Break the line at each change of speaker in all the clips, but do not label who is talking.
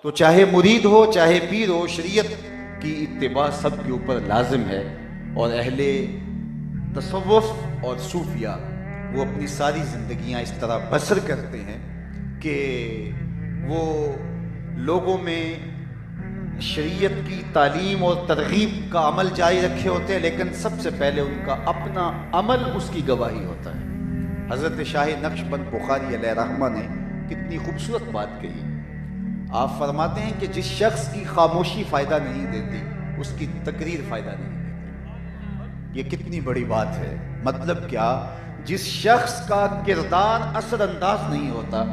تو چاہے مرید ہو چاہے پیر ہو، شریعت کی اتباع سب کے اوپر لازم ہے۔ اور اہل تصوف اور صوفیہ وہ اپنی ساری زندگیاں اس طرح بسر کرتے ہیں کہ وہ لوگوں میں شریعت کی تعلیم اور ترغیب کا عمل جاری رکھے ہوتے ہیں، لیکن سب سے پہلے ان کا اپنا عمل اس کی گواہی ہوتا ہے۔ حضرت شاہ نقشبند بخاری علیہ رحمہ نے کتنی خوبصورت بات کہی۔ آپ فرماتے ہیں کہ جس شخص کی خاموشی فائدہ نہیں دیتی اس کی تقریر فائدہ نہیں دیتی۔ یہ کتنی بڑی بات ہے۔ مطلب کیا؟ جس شخص کا کردار اثر انداز نہیں ہوتا،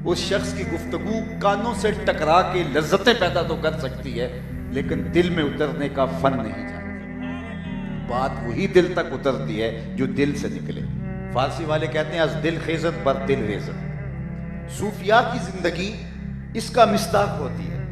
اس شخص کی گفتگو کانوں سے ٹکرا کے لذتیں پیدا تو کر سکتی ہے، لیکن دل میں اترنے کا فن نہیں جانتی۔ بات وہی دل تک اترتی ہے جو دل سے نکلے۔ فارسی والے کہتے ہیں از دل خیزت بر دل ریزت۔ صوفیاء کی زندگی اس کا مصداق ہوتی ہے۔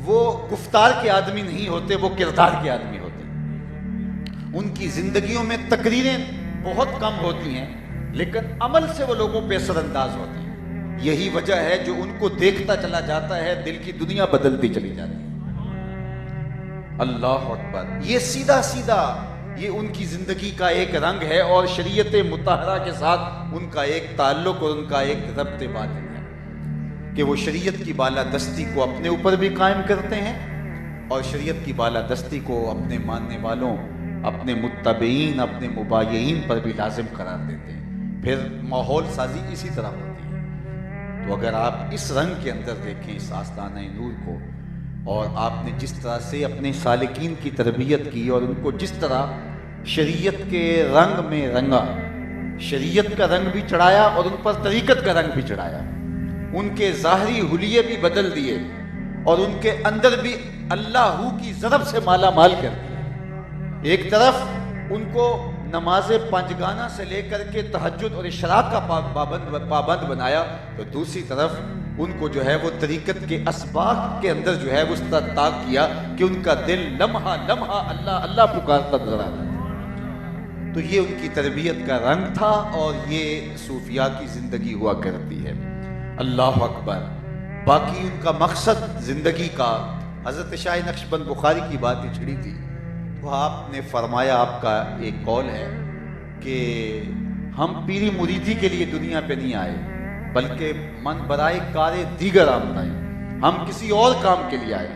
وہ گفتار کے آدمی نہیں ہوتے، وہ کردار کے آدمی ہوتے ہیں۔ ان کی زندگیوں میں تقریریں بہت کم ہوتی ہیں، لیکن عمل سے وہ لوگوں پہ اثر انداز ہوتے ہیں۔ یہی وجہ ہے جو ان کو دیکھتا چلا جاتا ہے دل کی دنیا بدلتی چلی جاتی ہے۔ اللہ اکبر۔ یہ سیدھا سیدھا یہ ان کی زندگی کا ایک رنگ ہے، اور شریعت مطہرہ کے ساتھ ان کا ایک تعلق اور ان کا ایک ربط باطن ہے کہ وہ شریعت کی بالادستی کو اپنے اوپر بھی قائم کرتے ہیں اور شریعت کی بالادستی کو اپنے ماننے والوں، اپنے متبعین، اپنے مبایعین پر بھی لازم قرار دیتے ہیں۔ پھر ماحول سازی اسی طرح ہوتی ہے۔ تو اگر آپ اس رنگ کے اندر دیکھیں اس آستانہ نور کو، اور آپ نے جس طرح سے اپنے سالکین کی تربیت کی اور ان کو جس طرح شریعت کے رنگ میں رنگا، شریعت کا رنگ بھی چڑھایا اور ان پر طریقت کا رنگ بھی چڑھایا، ان کے ظاہری حلیے بھی بدل دیے اور ان کے اندر بھی اللہ کی ضرب سے مالا مال کر دیا۔ ایک طرف ان کو نماز پنجگانہ سے لے کر کے تہجد اور اشراق کا پابند بنایا، تو دوسری طرف ان کو جو ہے وہ طریقت کے اسباق کے اندر جو ہے وہ اس طرح طاق کیا کہ ان کا دل لمحہ لمحہ اللہ اللہ پکارتا نظر آ رہا ہے۔ تو یہ ان کی تربیت کا رنگ تھا، اور یہ صوفیاء کی زندگی ہوا کرتی ہے۔ اللہ اکبر۔ باقی ان کا مقصد زندگی کا، حضرت شاہ نقشبند بخاری کی بات چھڑی تھی، تو آپ نے فرمایا، آپ کا ایک قول ہے کہ ہم پیری مریدی کے لیے دنیا پہ نہیں آئے، بلکہ من برائے کار دیگر آمد آئے، ہم کسی اور کام کے لیے آئے۔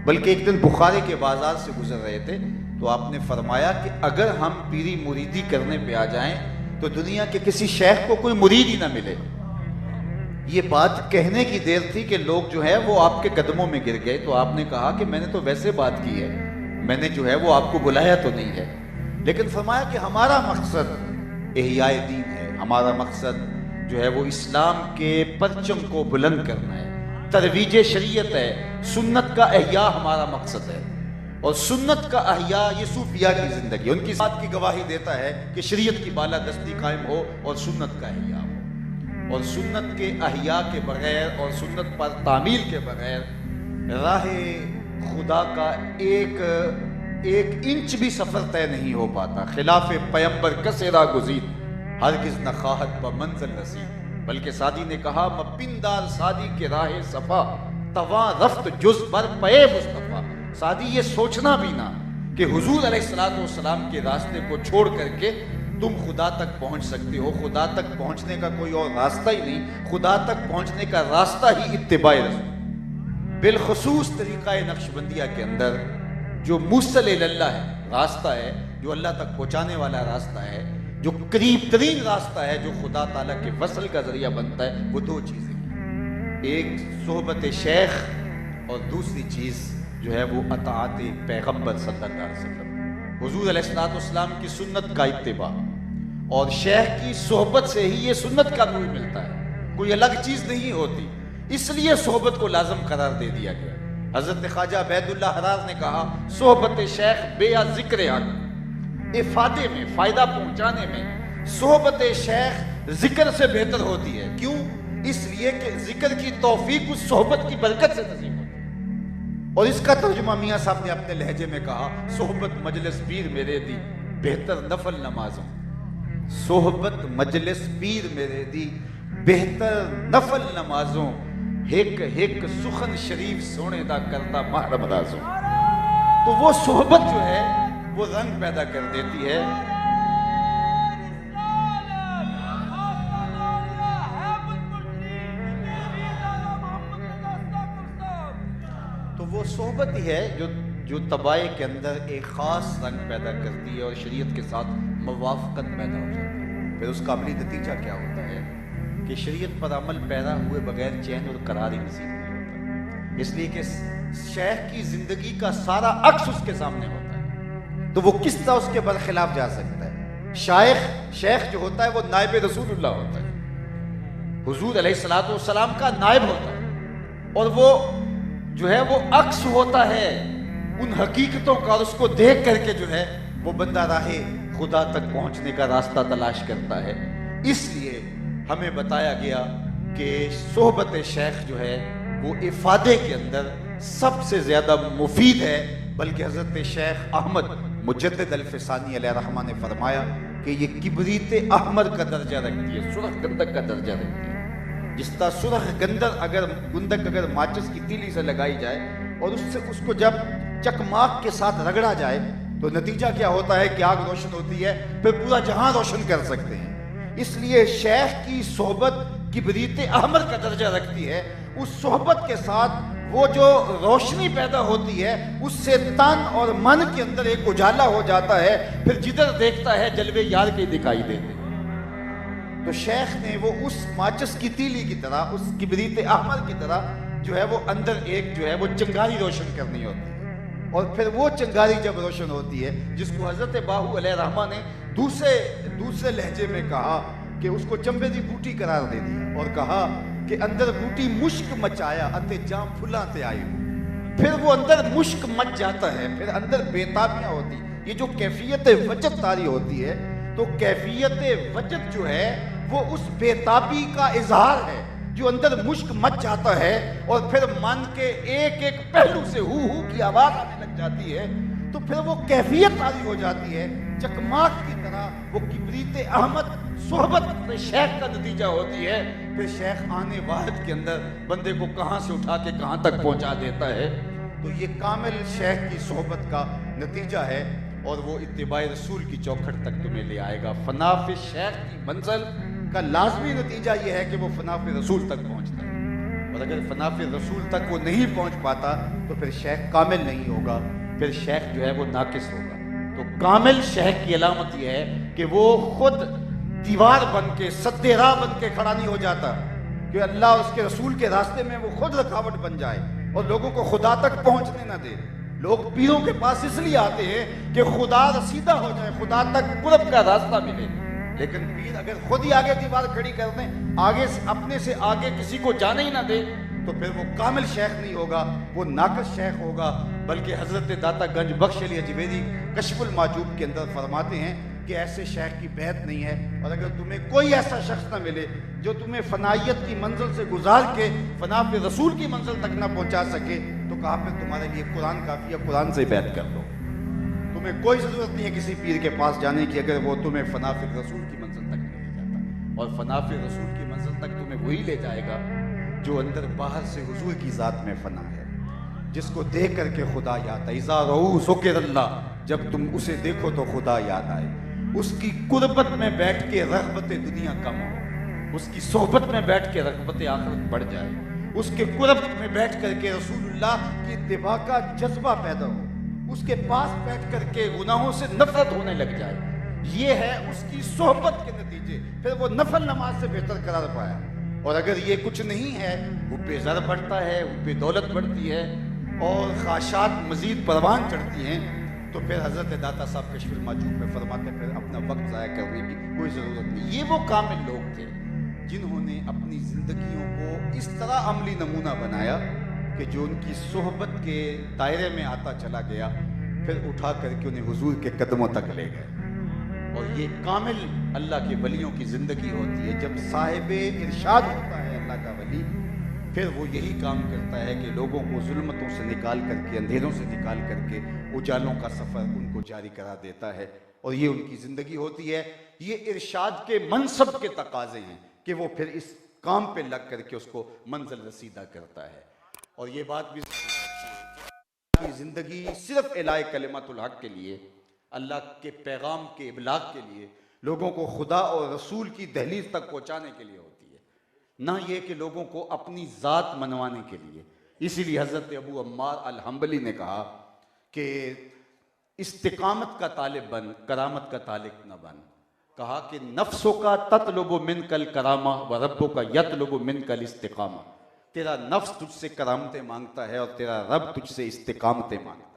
بلکہ ایک دن بخارے کے بازار سے گزر رہے تھے تو آپ نے فرمایا کہ اگر ہم پیری مریدی کرنے پہ آ جائیں تو دنیا کے کسی شیخ کو کوئی مرید ہی نہ ملے۔ یہ بات کہنے کی دیر تھی کہ لوگ جو ہے وہ آپ کے قدموں میں گر گئے، تو آپ نے کہا کہ میں نے تو ویسے بات کی ہے، میں نے جو ہے وہ آپ کو بلایا تو نہیں ہے، لیکن فرمایا کہ ہمارا مقصد احیاء دین ہے، ہمارا مقصد جو ہے وہ اسلام کے پرچم کو بلند کرنا ہے، ترویج شریعت ہے، سنت کا احیاء ہمارا مقصد ہے۔ اور سنت کا احیاء یہ صوفیاء کی زندگی، ان کی بات کی گواہی دیتا ہے کہ شریعت کی بالادستی قائم ہو اور سنت کا احیاء ہو، اور سنت کے احیاء کے بغیر اور سنت پر تعمیل کے بغیر راہ خدا کا ایک انچ بھی سفر طے نہیں ہو پاتا۔ خلاف پیمبر کسے را گزید، ہرگز نہ خواہد با منزل رسید۔ بلکہ سعدی نے کہا مپندار سعدی کے راہ صفا، تواں رفت جز بر پے مصطفیٰ۔ سعدی یہ سوچنا بھی نہ کہ حضور علیہ السلام کے راستے کو چھوڑ کر کے تم خدا تک پہنچ سکتے ہو۔ خدا تک پہنچنے کا کوئی اور راستہ ہی نہیں، خدا تک پہنچنے کا راستہ ہی اتباع رسول۔ بالخصوص طریقہ نقشبندیہ کے اندر جو موصل اللہ ہے، راستہ ہے جو اللہ تک پہنچانے والا راستہ ہے، جو قریب ترین راستہ ہے، جو خدا تعالیٰ کے وصل کا ذریعہ بنتا ہے، وہ دو چیزیں ہیں، ایک صحبت شیخ اور دوسری چیز جو ہے وہ اطاعت پیغمبر صلی اللہ علیہ وسلم، حضور علیہ السلام کی سنت کا اتباع، اور شیخ کی صحبت سے ہی یہ سنت کا نور ملتا ہے، کوئی الگ چیز نہیں ہوتی۔ اس لیے صحبت کو لازم قرار دے دیا گیا۔ حضرت خواجہ عبید اللہ حرار نے کہا صحبت شیخ بے ذکر حق، افادے میں، فائدہ پہنچانے میں صحبت شیخ ذکر سے بہتر ہوتی ہے۔ کیوں؟ اس لیے کہ ذکر کی توفیق اس صحبت کی برکت سے نصیب ہوتی ہے۔ اور اس کا ترجمہ میاں صاحب نے اپنے لہجے میں کہا صحبت مجلس پیر میرے دی بہتر نفل نمازوں، صحبت مجلس پیر میرے دی بہتر نفل نمازوں، ہک ہک سخن شریف سونے دا کرتا محرم رازو. تو وہ صحبت جو ہے وہ رنگ پیدا کر دیتی ہے. تو وہ صحبت ہی ہے جو طبائع کے اندر ایک خاص رنگ پیدا کرتی ہے اور شریعت کے ساتھ موافقت پیدا ہو جاتی ہے. پھر اس کا عملی نتیجہ کیا ہوتا ہے کہ شریعت پر عمل پیدا ہوئے بغیر چین اور قرار ہی نصیب نہیں ہوتا. اس لیے کہ شیخ کی زندگی کا سارا عکس اس کے سامنے ہوتا ہے, تو وہ کس طرح اس کے برخلاف جا سکتا ہے؟ شیخ جو ہوتا ہے وہ نائب رسول اللہ ہوتا ہے, حضور علیہ الصلوۃ والسلام کا نائب ہوتا ہے, اور وہ جو ہے وہ عکس ہوتا ہے ان حقیقتوں کا, اور اس کو دیکھ کر کے جو ہے وہ بندہ راہ خدا تک پہنچنے کا راستہ تلاش کرتا ہے. اس لیے ہمیں بتایا گیا کہ صحبت شیخ جو ہے وہ افادے کے اندر سب سے زیادہ مفید ہے. بلکہ حضرت شیخ احمد مجدد الفسانی علیہ الرحمہ نے فرمایا کہ یہ کبریت احمر کا درجہ رکھتی ہے, سرخ گندک کا درجہ رکھتی ہے. جس طرح سرخ گندک اگر ماچس کی تیلی سے لگائی جائے اور اس کو جب چکماک کے ساتھ رگڑا جائے تو نتیجہ کیا ہوتا ہے کہ آگ روشن ہوتی ہے, پھر پورا جہاں روشن کر سکتے ہیں. اس لیے شیخ کی صحبت کبریت احمر کا درجہ رکھتی ہے. اس صحبت کے ساتھ وہ جو روشنی پیدا ہوتی ہے اس سے تن اور من کے اندر ایک اجالا ہو جاتا ہے, پھر جدھر دیکھتا ہے جلوے یار کے دکھائی دیتے. تو شیخ نے وہ اس ماچس کی تیلی کی طرح, اس کبریت احمر کی طرح جو ہے وہ اندر ایک جو ہے وہ چنگاری روشن کرنی ہوتی ہے, اور پھر وہ چنگاری جب روشن ہوتی ہے جس کو حضرت باہو علیہ الرحمہ نے دوسرے لہجے میں کہا کہ اس کو چمبے دی بوٹی قرار دے دی اور کہا کہ اندر بوٹی مشک مچایا اتے جام پھلاں تے آئے. پھر وہ اندر مشک مچ جاتا ہے, پھر اندر بےتابیاں ہوتی. یہ جو کیفیت وجد طاری ہوتی ہے, تو کیفیت وجد جو ہے وہ اس بےتابی کا اظہار ہے جو اندر مشک مچ جاتا ہے, اور پھر من کے ایک ایک پہلو سے ہو کی آواز آنے لگ جاتی ہے. تو پھر وہ کیفیت طاری ہو جاتی ہے چکماک کی طرح. وہ کبریت احمد صحبت شیخ کا نتیجہ ہوتی ہے. پھر شیخ آنے واحد کے اندر بندے کو کہاں سے اٹھا کے کہاں تک پہنچا دیتا ہے. تو یہ کامل شیخ کی صحبت کا نتیجہ ہے, اور وہ اتباع رسول کی چوکھٹ تک تمہیں لے آئے گا. فنا فی شیخ کی منزل کا لازمی نتیجہ یہ ہے کہ وہ فنا فی رسول تک پہنچتا ہے, اور اگر فنا فی رسول تک وہ نہیں پہنچ پاتا تو پھر شیخ کامل نہیں ہوگا, پھر شیخ جو ہے وہ ناقص ہوگا. تو کامل شیخ کی علامت یہ ہے کہ وہ خود دیوار بن کے سد راہ بن کے کھڑا نہیں ہو جاتا کہ اللہ اور اس کے رسول کے راستے میں وہ خود رکاوٹ بن جائے اور لوگوں کو خدا تک پہنچنے نہ دے. لوگ پیروں کے پاس اس لیے آتے ہیں کہ خدا رسیدہ ہو جائے, خدا تک قرب کا راستہ ملے. لیکن پیر اگر خود ہی آگے دیوار کھڑی کر دیں, آگے اپنے سے آگے کسی کو جانے ہی نہ دے, تو پھر وہ کامل شیخ نہیں ہوگا, وہ ناقص شیخ ہوگا. بلکہ حضرت داتا گنج بخش علی اجویری کشف المعجوب کے اندر فرماتے ہیں کہ ایسے شیخ کی بیعت نہیں ہے. اور اگر تمہیں کوئی ایسا شخص نہ ملے جو تمہیں فنائیت کی منزل سے گزار کے فنا پہ رسول کی منزل تک نہ پہنچا سکے, تو کہا پھر تمہارے لیے قرآن کافی ہے, قرآن سے بیعت کر لو. تمہیں کوئی ضرورت نہیں ہے کسی پیر کے پاس جانے کی اگر وہ تمہیں فنا فی رسول کی منزل تک نہیں لے جاتا. اور فنا فی رسول کی منزل تک تمہیں وہی لے جائے گا جو اندر باہر سے حضور کی ذات میں فنا ہے, جس کو دیکھ کر کے خدا یاد آئے. اذا رؤوا ذکر اللہ, جب تم اسے دیکھو تو خدا یاد آئے. اس کی قربت میں بیٹھ کے رغبت دنیا کم ہو, اس کی صحبت میں بیٹھ کے رغبت آخرت بڑھ جائے, اس کے قرب میں بیٹھ کر کے رسول اللہ کی اتباع کا جذبہ پیدا ہو, اس کے پاس بیٹھ کر کے گناہوں سے نفرت ہونے لگ جائے. یہ ہے اس کی صحبت کے نتیجے. پھر وہ نفل نماز سے بہتر قرار پایا. اور اگر یہ کچھ نہیں ہے, وہ بے زر بڑھتا ہے, وہ بے دولت بڑھتی ہے, اور خواہشات مزید پروان چڑھتی ہیں, تو پھر حضرت داتا صاحب کشف المعجوب میں فرماتے ہیں پھر اپنا وقت ضائع کرنے کی کوئی ضرورت نہیں. یہ وہ کامل لوگ تھے جنہوں نے اپنی زندگیوں کو اس طرح عملی نمونہ بنایا کہ جو ان کی صحبت کے دائرے میں آتا چلا گیا, پھر اٹھا کر کے انہیں حضور کے قدموں تک لے گئے. اور یہ کامل اللہ کے ولیوں کی زندگی ہوتی ہے. جب صاحب ارشاد ہوتا ہے اللہ کا ولی, پھر وہ یہی کام کرتا ہے کہ لوگوں کو ظلمتوں سے نکال کر کے, اندھیروں سے نکال کر کے اجالوں کا سفر ان کو جاری کرا دیتا ہے. اور یہ ان کی زندگی ہوتی ہے. یہ ارشاد کے منصب کے تقاضے ہیں کہ وہ پھر اس کام پہ لگ کر کے اس کو منزل رسیدہ کرتا ہے. اور یہ بات بھی زندگی صرف اعلاء کلمت الحق کے لیے، اللہ کے پیغام کے ابلاغ کے لیے، لوگوں کو خدا اور رسول کی دہلیز تک پہنچانے کے لیے ہوتی ہے، نہ یہ کہ لوگوں کو اپنی ذات منوانے کے لیے. اسی لیے حضرت ابو عمار الحنبلی نے کہا کہ استقامت کا طالب بن، کرامت کا طالب نہ بن. کہا کہ نفسوں کا تطلب منک الکرامہ و ربوں کا یطلب منک الاستقامہ. تیرا نفس تجھ سے کرامتیں مانگتا ہے اور تیرا رب تجھ سے استقامتیں مانگتا ہے.